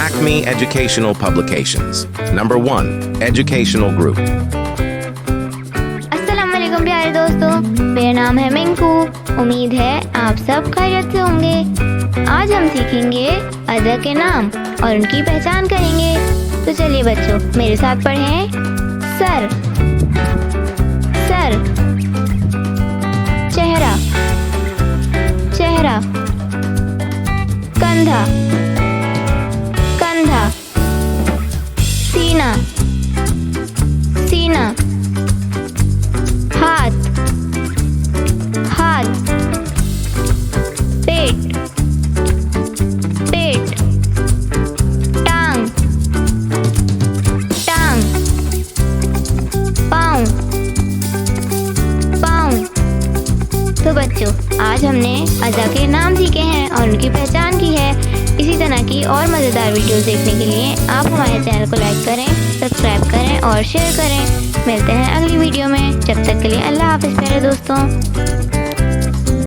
Acme Educational Publications. Number 1. Educational Group. अस्सलाम वालेकुम प्यारे दोस्तों, मेरा नाम है मिंकू। उम्मीद है आप सब खैरियत से होंगे। आज हम सीखेंगे अदर के नाम और उनकी पहचान करेंगे। तो चलिए बच्चों, मेरे साथ पढ़ें। Sir, sir. चेहरा, चेहरा। कंधा, कंधा। सीना, सीना। हाथ, हाथ। पेट, पेट। टांग, टांग। पाँव, पाँव। तो बच्चों, आज हमने अज़ा के नाम सीखे हैं और उनकी पहचान की है। इसी तरह की और मज़ेदार वीडियोस देखने के लिए आप हमारे चैनल को लाइक करें, सब्सक्राइब करें और शेयर करें। मिलते हैं अगली वीडियो में। जब तक के लिए अल्लाह हाफ़िज़ प्यारे दोस्तों।